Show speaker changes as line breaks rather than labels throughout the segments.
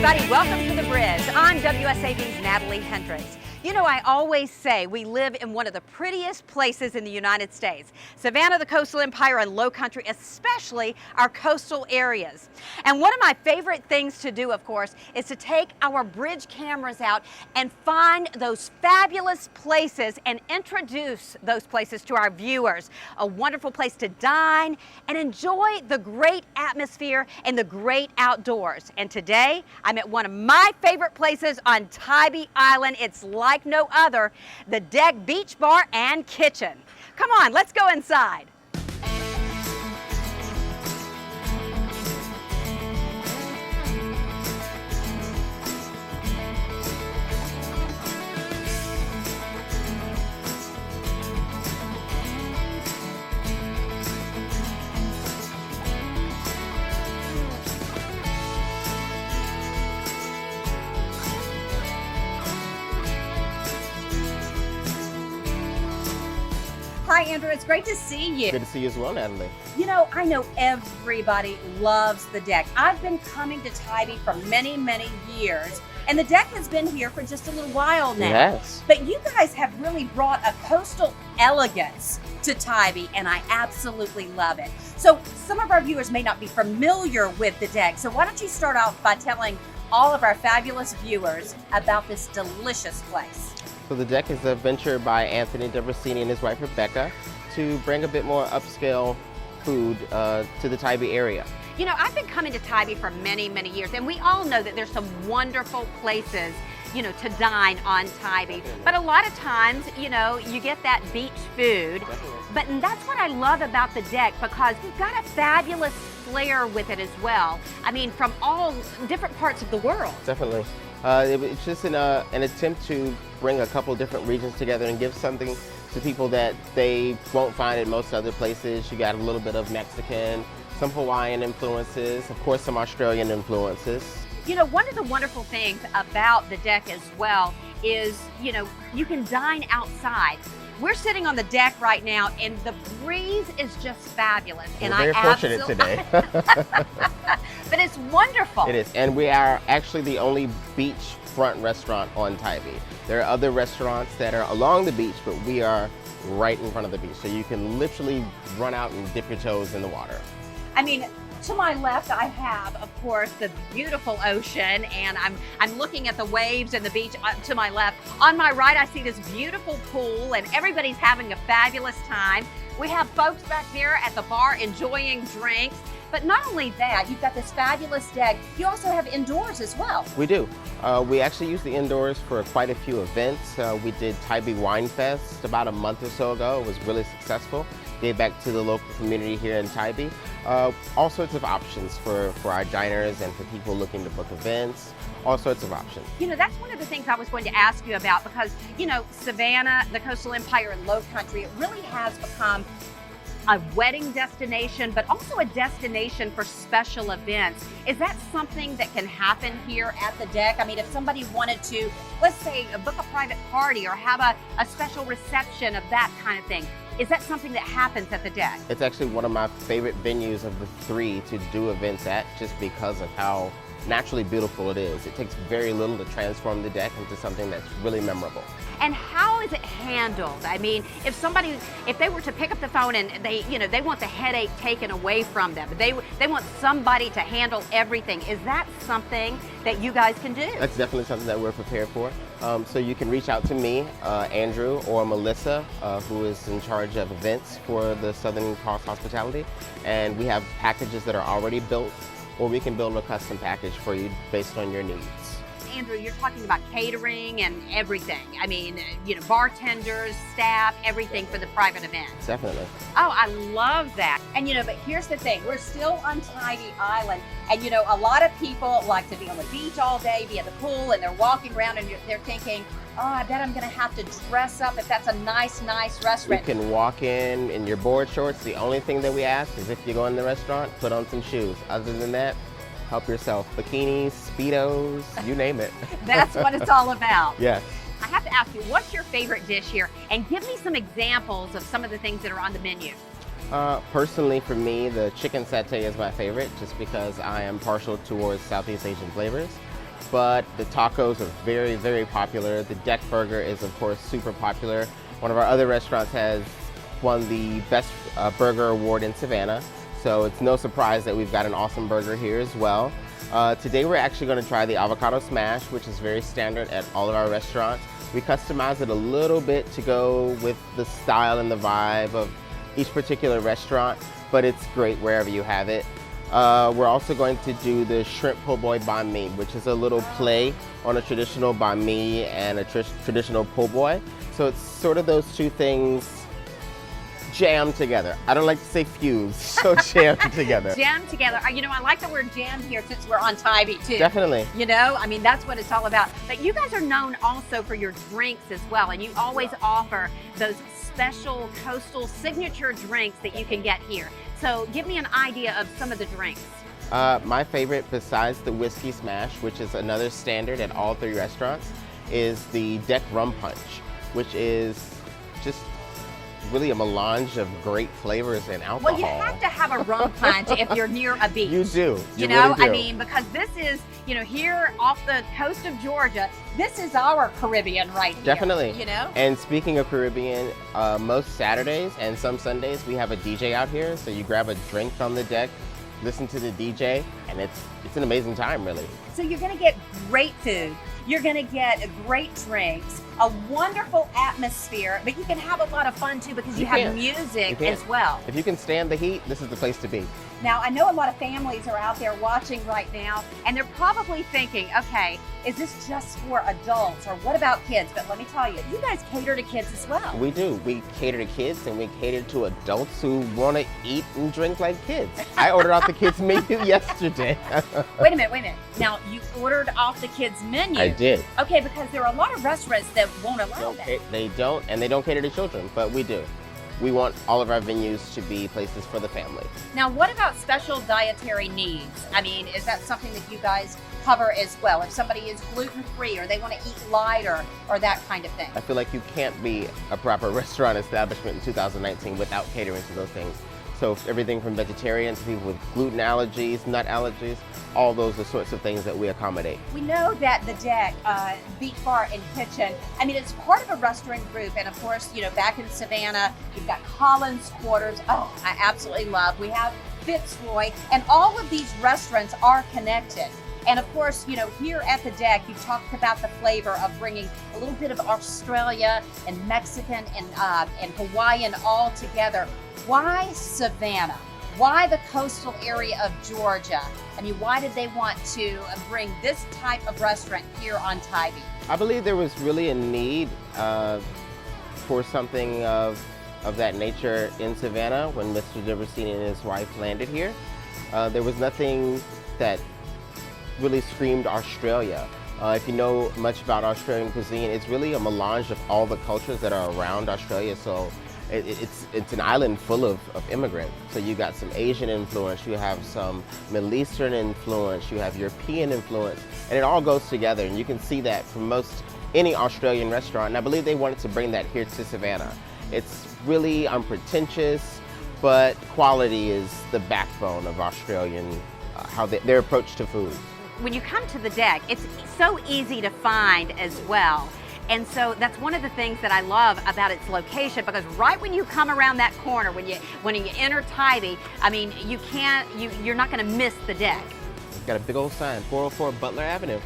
everybody. Welcome to The Bridge. I'm WSAV's Natalie Hendricks. You know, I always say we live in one of the prettiest places in the United States. Savannah, the coastal empire, and low country, especially our coastal areas. And one of my favorite things to do, of course, is to take our bridge cameras out and find those fabulous places and introduce those places to our viewers. A wonderful place to dine and enjoy the great atmosphere and the great outdoors. And today, I'm at one of my favorite places on Tybee Island. It's like no other, the Deck Beach Bar and Kitchen. Come on, let's go inside. Hi, Andrew. It's great to see you.
Good to see you as well, Natalie.
You know, I know everybody loves the Deck. I've been coming to Tybee for many, many years, and the Deck has been here for just a little while now.
Yes.
But you guys have really brought a coastal elegance to Tybee, and I absolutely love it. So some of our viewers may not be familiar with the Deck, so why don't you start off by telling all of our fabulous viewers about this delicious place.
So the Deck is a venture by Anthony DeBrasini and his wife Rebecca to bring a bit more upscale food to the Tybee area.
You know, I've been coming to Tybee for many, many years, and we all know that there's some wonderful places, you know, to dine on Tybee. But a lot of times, you know, you get that beach food. But that's what I love about the Deck, because we've got a fabulous flair with it as well. I mean, from all different parts of the world.
Definitely. It's just an attempt to bring a couple different regions together and give something to people that they won't find in most other places. You got a little bit of Mexican, some Hawaiian influences, of course some Australian influences.
You know, one of the wonderful things about the Deck as well is, you know, you can dine outside. We're sitting on the deck right now, and the breeze is just fabulous.
We're very fortunate today.
But it's wonderful.
It is, and we are actually the only beachfront restaurant on Tybee. There are other restaurants that are along the beach, but we are right in front of the beach, so you can literally run out and dip your toes in the water.
I mean, to my left, I have, of course, the beautiful ocean, and I'm looking at the waves and the beach to my left. On my right, I see this beautiful pool, and everybody's having a fabulous time. We have folks back there at the bar enjoying drinks. But not only that, you've got this fabulous Deck. You also have indoors as well.
We do. We actually use the indoors for quite a few events. We did Tybee Wine Fest about a month or so ago. It was really successful. Gave back to the local community here in Tybee. All sorts of options for our diners and for people looking to book events. All sorts of options.
You know, that's one of the things I was going to ask you about, because, you know, Savannah, the coastal empire and low country, it really has become a wedding destination, but also a destination for special events. Is that something that can happen here at the Deck? I mean, if somebody wanted to, let's say, book a private party or have a special reception of that kind of thing, is that something that happens at the Deck?
It's actually one of my favorite venues of the three to do events at, just because of how naturally beautiful it is. It takes very little to transform the Deck into something that's really memorable.
And how is it handled? I mean, if they were to pick up the phone and they want the headache taken away from them, they want somebody to handle everything, is that something that you guys can do?
That's definitely something that we're prepared for. So you can reach out to me, Andrew, or Melissa, who is in charge of events for the Southern Cross Hospitality. And we have packages that are already built, or we can build a custom package for you based on your needs.
Andrew, you're talking about catering and everything. I mean, you know, bartenders, staff, everything for the private events.
Definitely.
Oh, I love that. And you know, but here's the thing, we're still on Tybee Island, and you know, a lot of people like to be on the beach all day, be at the pool, and they're walking around and they're thinking, oh, I bet I'm gonna have to dress up if that's a nice restaurant.
You can walk in your board shorts. The only thing that we ask is if you go in the restaurant, put on some shoes. Other than that, help yourself. Bikinis, Speedos, you name it.
That's what it's all about.
Yes.
I have to ask you, what's your favorite dish here? And give me some examples of some of the things that are on the menu.
Personally, for me, the chicken satay is my favorite, just because I am partial towards Southeast Asian flavors. but the tacos are very, very popular. The deck burger is, of course, super popular. One of our other restaurants has won the Best Burger Award in Savannah, so it's no surprise that we've got an awesome burger here as well. Today we're actually going to try the avocado smash, which is very standard at all of our restaurants. We customize it a little bit to go with the style and the vibe of each particular restaurant, but it's great wherever you have it. We're also going to do the shrimp po' boy banh mi, which is a little play on a traditional banh mi and a traditional po' boy. So it's sort of those two things jammed together. I don't like to say fused, so jammed together.
Jammed together. You know, I like the word jammed here since we're on Tybee too.
Definitely.
You know, I mean, that's what it's all about. But you guys are known also for your drinks as well, and you always offer those special coastal signature drinks that you can get here. So give me an idea of some of the drinks.
My favorite, besides the whiskey smash, which is another standard at all three restaurants, is the deck rum punch, which is just really a melange of great flavors and alcohol.
Well, you have to have a rum punch if you're near a beach.
You do.
You know,
really do.
I mean, because this is, you know, here off the coast of Georgia, this is our Caribbean right here.
Definitely.
You know?
And speaking of Caribbean, most Saturdays and some Sundays we have a DJ out here, so you grab a drink on the deck, listen to the DJ, and it's an amazing time, really.
So you're going to get great food. You're going to get great drinks, a wonderful atmosphere, but you can have a lot of fun too because you have music as well.
If you can stand the heat, this is the place to be.
Now, I know a lot of families are out there watching right now, and they're probably thinking, okay, is this just for adults or what about kids? But let me tell you, you guys cater to kids as well.
We do. We cater to kids and we cater to adults who want to eat and drink like kids. I ordered off the kids menu yesterday.
Wait a minute. Now, you ordered off the kids menu.
I did.
Okay, because there are a lot of restaurants that won't allow that.
They don't, and they don't cater to children, but we do. We want all of our venues to be places for the family.
Now, what about special dietary needs? I mean, is that something that you guys cover as well? If somebody is gluten-free or they want to eat lighter or that kind of thing?
I feel like you can't be a proper restaurant establishment in 2019 without catering to those things. So everything from vegetarians to people with gluten allergies, nut allergies, all those are sorts of things that we accommodate.
We know that the deck, beach bar and kitchen, I mean, it's part of a restaurant group. And of course, you know, back in Savannah, you've got Collins Quarters. Oh, I absolutely love. We have Fitzroy, and all of these restaurants are connected. And of course, you know, here at the deck, you talked about the flavor of bringing a little bit of Australia and Mexican and Hawaiian all together. Why Savannah? Why the coastal area of Georgia? I mean, why did they want to bring this type of restaurant here on Tybee?
I believe there was really a need for something of that nature in Savannah when Mr. Diversini and his wife landed here. There was nothing that really screamed Australia. If you know much about Australian cuisine, it's really a melange of all the cultures that are around Australia. So it's an island full of immigrants. So you got some Asian influence, you have some Middle Eastern influence, you have European influence, and it all goes together. And you can see that from most any Australian restaurant. And I believe they wanted to bring that here to Savannah. It's really unpretentious, but quality is the backbone of Australian, their approach to food.
When you come to the deck, it's so easy to find as well. And so that's one of the things that I love about its location, because right when you come around that corner, when you enter Tybee, I mean, you're not going to miss the deck.
We've got a big old sign, 404 Butler Avenue.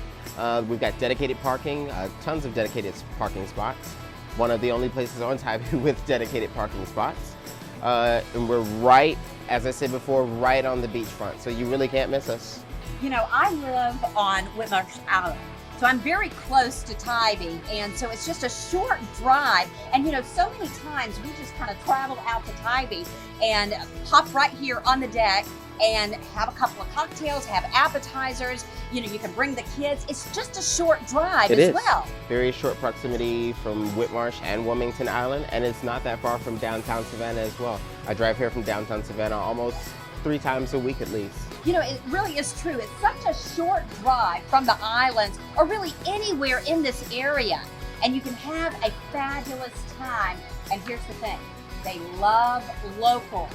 We've got dedicated parking, tons of dedicated parking spots. One of the only places on Tybee with dedicated parking spots. And we're right, as I said before, right on the beachfront, so you really can't miss us.
You know, I live on Whitmarsh Island, so I'm very close to Tybee, and so it's just a short drive. And you know, so many times we just kind of travel out to Tybee and hop right here on the deck and have a couple of cocktails, have appetizers. You know, you can bring the kids. It's just a short drive as well.
Very short proximity from Whitmarsh and Wilmington Island, and it's not that far from downtown Savannah as well. I drive here from downtown Savannah almost 3 times a week at least.
You know, it really is true. It's such a short drive from the islands or really anywhere in this area, and you can have a fabulous time. And here's the thing, they love locals.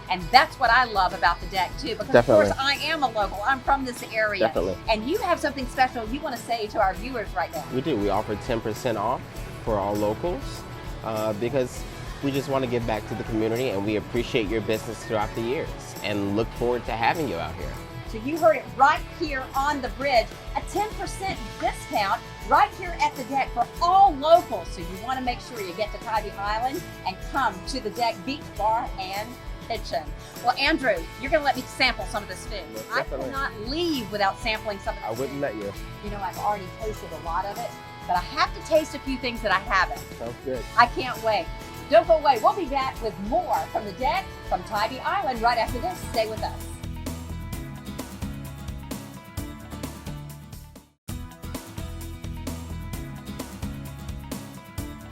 And that's what I love about the deck too, because
Definitely.
of course I am a local. I'm from this area.
Definitely.
And you have something special you want to say to our viewers right now.
We do. We offer 10% off for all locals because we just want to give back to the community, and we appreciate your business throughout the years and look forward to having you out here.
So you heard it right here on the bridge, a 10% discount right here at the deck for all locals. So you want to make sure you get to Tybee Island and come to the deck beach bar and kitchen. Well, Andrew, you're going to let me sample some of this food.
Most
I
definitely.
cannot leave without sampling some of this
I wouldn't let you.
You know, I've already tasted a lot of it, but I have to taste a few things that I haven't.
Sounds good.
I can't wait. Don't go away. We'll be back with more from the deck from Tybee Island right after this. Stay with us.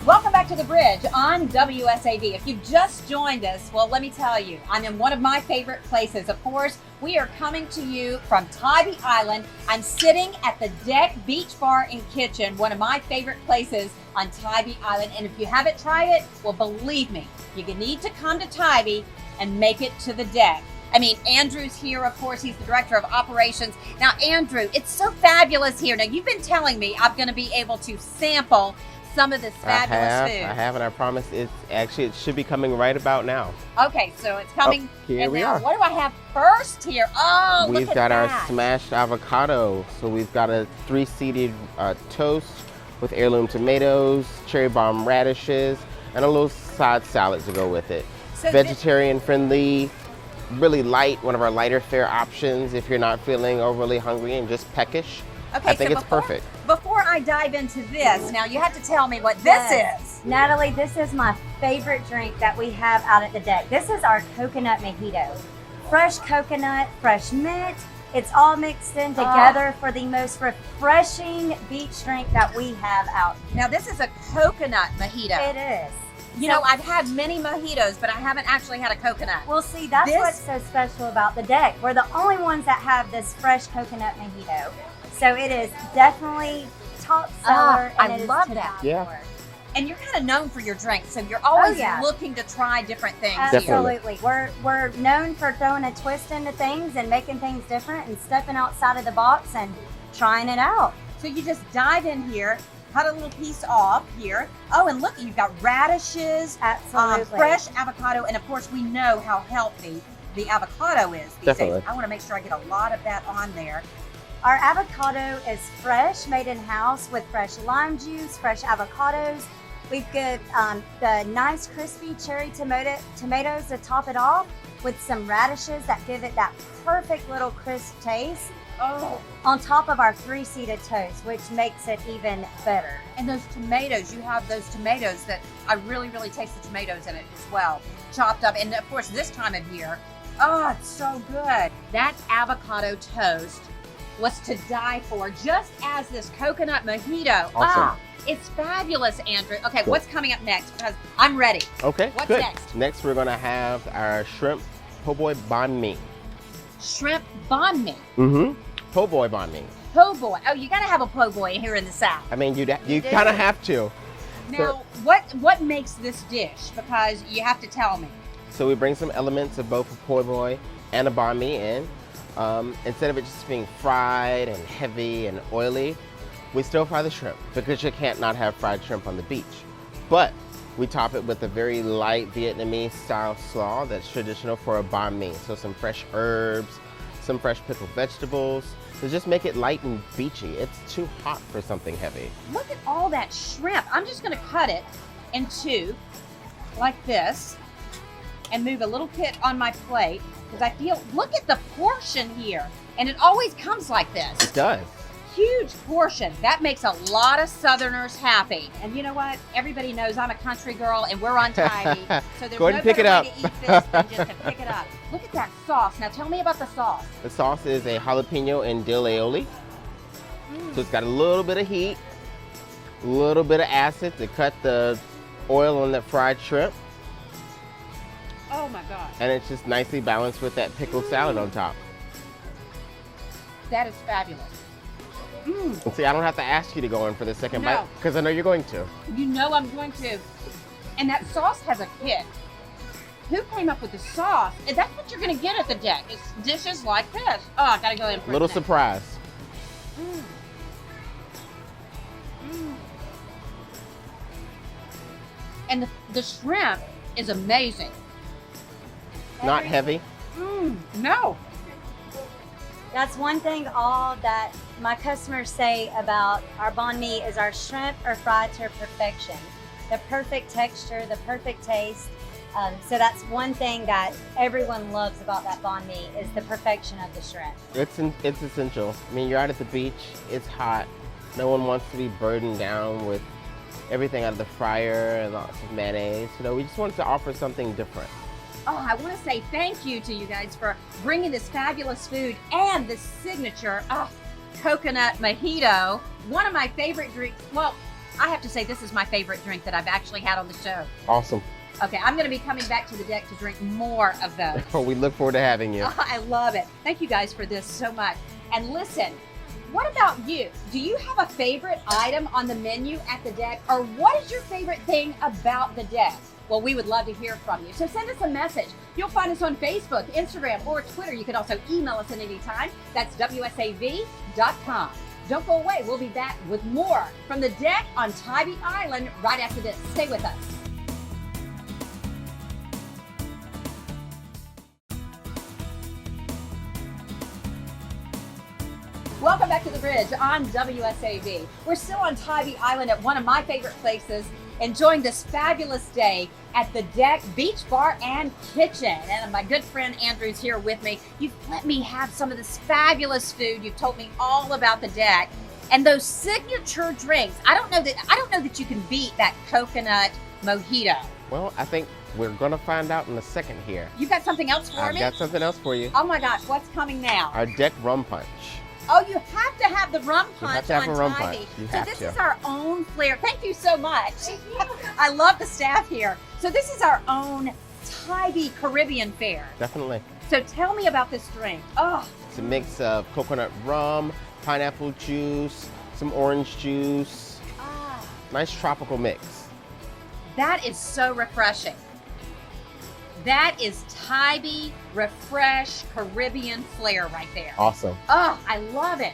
Welcome back to the bridge on WSAV. If you've just joined us, well, let me tell you, I'm in one of my favorite places. Of course, we are coming to you from Tybee Island. I'm sitting at the Deck Beach Bar and Kitchen, one of my favorite places on Tybee Island. And if you haven't tried it, well, believe me, you need to come to Tybee and make it to the deck. I mean, Andrew's here, of course, he's the director of operations. Now, Andrew, it's so fabulous here. Now, you've been telling me I'm going to be able to sample some of this fabulous food.
I have, and I promise it should be coming right about now.
Okay, so it's coming.
Here
and
we
now,
are.
what do I have first here? Oh,
We've
look
got
at
our
that.
smashed avocado. So we've got a 3-seeded toast with heirloom tomatoes, cherry bomb radishes, and a little side salad to go with it.
So
Vegetarian friendly, really light, one of our lighter fare options if you're not feeling overly hungry and just peckish.
Okay,
I think
so
it's perfect.
Before I dive into this, now you have to tell me what this is.
Natalie, this is my favorite drink that we have out at the deck. This is our coconut mojito. Fresh coconut, fresh mint. It's all mixed in together for the most refreshing beach drink that we have out here.
Now this is a coconut mojito.
It is.
You know, I've had many mojitos, but I haven't actually had a coconut.
Well, see, that's what's so special about the deck. We're the only ones that have this fresh coconut mojito. So it is definitely top seller.
I
and it is
love
to
that.
die
Yeah.
for.
And you're kind of known for your drinks, so you're always
yeah.
looking to try different things.
Definitely.
Absolutely. We're known for throwing a twist into things and making things different and stepping outside of the box and trying it out.
So you just dive in here, cut a little piece off here. Oh, and look, you've got radishes,
Absolutely.
fresh avocado, and of course we know how healthy the avocado is these
Definitely.
days. I want to make sure I get a lot of that on there.
Our avocado is fresh, made in-house with fresh lime juice, fresh avocados. We've got the nice crispy cherry tomatoes to top it off with some radishes that give it that perfect little crisp taste.
Oh,
On top of our 3-seeded toast, which makes it even better.
and those tomatoes, you have those tomatoes that I really, really taste the tomatoes in it as well, chopped up. And of course, this time of year, oh, it's so good. That avocado toast was to die for, just as this coconut mojito.
Awesome.
It's fabulous, Andrew. Okay,
Good.
what's coming up next? Because I'm ready.
Okay,
What's
good.
next?
Next, we're gonna have our shrimp po' boy banh mi.
Shrimp banh mi.
Mm-hmm. Po' boy banh mi.
Po' boy. Oh, you gotta have a po' boy here in the South.
I mean, you
do?
kind of have to.
Now, what makes this dish? Because you have to tell me.
So we bring some elements of both a po' boy and a banh mi in. Instead of it just being fried and heavy and oily, we still fry the shrimp because you can't not have fried shrimp on the beach. But we top it with a very light Vietnamese style slaw that's traditional for a banh mi. So some fresh herbs, some fresh pickled vegetables to just make it light and beachy. It's too hot for something heavy.
Look at all that shrimp. I'm just gonna cut it in two like this and move a little bit on my plate because I feel, look at the portion here. And it always comes like
It
this.
does.
Huge portion. That makes a lot of Southerners happy. And you know what? Everybody knows I'm a country girl and we're on Tybee. So there's
Go ahead
no
and pick
better
it
way
up.
to eat this than just to pick it up. Look at that sauce. Now tell me about the sauce.
The sauce is a jalapeno and dill aioli. So it's got a little bit of heat, a little bit of acid to cut the oil on the fried shrimp,
Oh my God.
and it's just nicely balanced with that pickled salad on top.
That is fabulous.
And see, I don't have to ask you to go in for the second
No.
bite because I know you're going to.
You know I'm going to. And that sauce has a kick. who came up with the sauce? And that's what you're gonna get at the deck. It's dishes like this. Oh, I gotta go in for
Little
a second.
surprise.
Mm. Mm. And the shrimp is amazing.
Not heavy.
No.
That's one thing all that my customers say about our banh mi is our shrimp are fried to perfection. The perfect texture, the perfect taste. So that's one thing that everyone loves about that banh mi is the perfection of the shrimp.
It's essential. I mean, you're out at the beach, it's hot. No one wants to be burdened down with everything out of the fryer and lots of mayonnaise. You know, we just wanted to offer something different.
Oh, I want to say thank you to you guys for bringing this fabulous food and this signature coconut mojito. One of my favorite drinks. Well, I have to say this is my favorite drink that I've actually had on the show.
Awesome.
Okay, I'm going to be coming back to the deck to drink more of those.
Well, we look forward to having you.
I love it. Thank you guys for this so much. And listen, what about you? Do you have a favorite item on the menu at the deck? Or what is your favorite thing about the deck? Well, we would love to hear from you. So send us a message. You'll find us on Facebook, Instagram, or Twitter. You can also email us at any time. That's WSAV.com. Don't go away. We'll be back with more from the deck on Tybee Island right after this. Stay with us. Welcome back to the bridge on WSAV. We're still on Tybee Island at one of my favorite places, enjoying this fabulous day at the deck beach bar and kitchen. And my good friend Andrew's here with me. You've let me have some of this fabulous food. You've told me all about the deck and those signature drinks. I don't know that you can beat that coconut mojito.
Well, I think we're gonna find out in a second here.
You got something else for me?
I've got something else for you.
Oh my gosh, what's coming now?
Our deck rum punch.
Oh, you have to have the rum punch
have to have
on
a rum
Tybee.
punch. You
So
have
this
to.
is our own flair. Thank you so much. I love the staff here. So this is our own Tybee Caribbean fare.
Definitely.
So tell me about this drink. Oh,
It's a mix of coconut rum, pineapple juice, some orange juice. Nice tropical mix.
that is so refreshing. That is Tybee Refresh Caribbean flair right there.
Awesome.
Oh, I love it.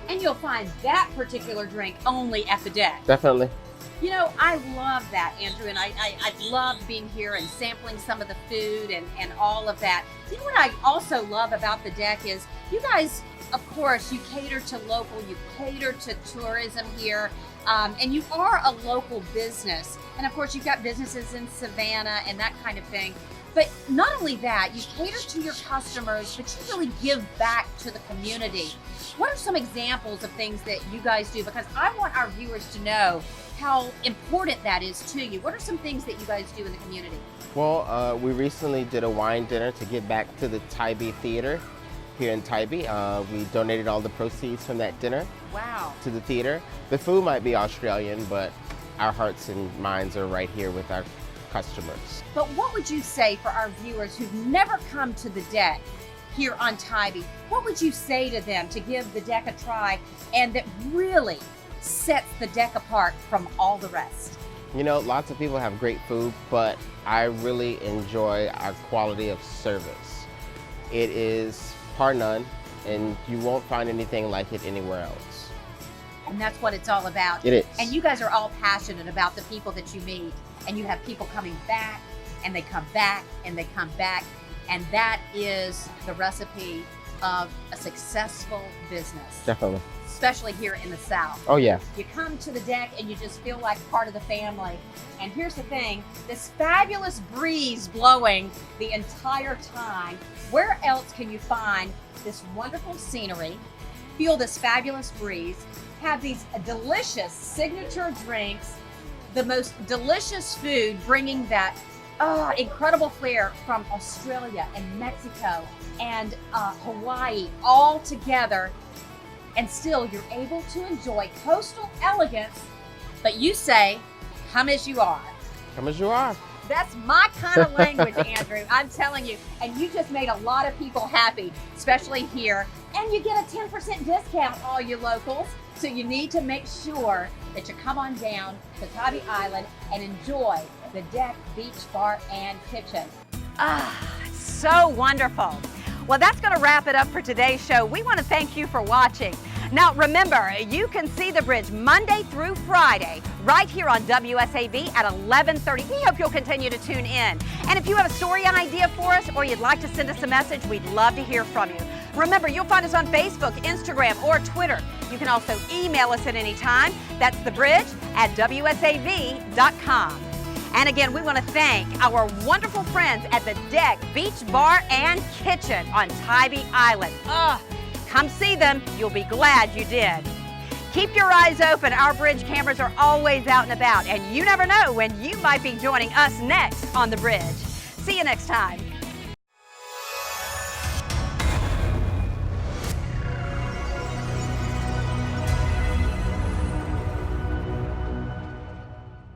And you'll find that particular drink only at the deck.
Definitely.
You know, I love that, Andrew, and I loved being here and sampling some of the food and all of that. You know what I also love about the deck is you guys, of course, you cater to local, you cater to tourism here, and you are a local business. And of course, you've got businesses in Savannah and that kind of thing. But not only that, you cater to your customers, but you really give back to the community. What are some examples of things that you guys do? Because I want our viewers to know how important that is to you. What are some things that you guys do in the community?
Well, we recently did a wine dinner to give back to the Tybee Theater here in Tybee. We donated all the proceeds from that dinner
Wow.
to the theater. The food might be Australian, but our hearts and minds are right here with our customers.
But what would you say for our viewers who've never come to the deck here on Tybee? What would you say to them to give the deck a try and that really sets the deck apart from all the rest?
You know, lots of people have great food, but I really enjoy our quality of service. It is par none, and you won't find anything like it anywhere else.
And that's what it's all about.
It is.
And you guys are all passionate about the people that you meet, and you have people coming back, and they come back, and they come back, and that is the recipe of a successful business,
Definitely.
especially here in the South.
Oh yeah.
You come to the deck and you just feel like part of the family. And here's the thing, this fabulous breeze blowing the entire time. Where else can you find this wonderful scenery, feel this fabulous breeze, have these delicious signature drinks, the most delicious food, bringing that incredible flair from Australia and Mexico and Hawaii all together, and still you're able to enjoy coastal elegance, but you say, come as you are.
Come as you are.
That's my kind of language, Andrew. I'm telling you. And you just made a lot of people happy, especially here. And you get a 10% discount, all you locals. So you need to make sure that you come on down to Tybee Island and enjoy
the deck, beach, bar, and kitchen.
So wonderful. Well, that's going to wrap it up for today's show. We want to thank you for watching. Now, remember, you can see the bridge Monday through Friday right here on WSAV at 11:30. We hope you'll continue to tune in. And if you have a story idea for us or you'd like to send us a message, we'd love to hear from you. Remember, you'll find us on Facebook, Instagram, or Twitter. You can also email us at any time. That's thebridge@wsav.com. And again, we want to thank our wonderful friends at the Deck Beach Bar and Kitchen on Tybee Island. Come see them. You'll be glad you did. Keep your eyes open. Our bridge cameras are always out and about, and you never know when you might be joining us next on the bridge. See you next time.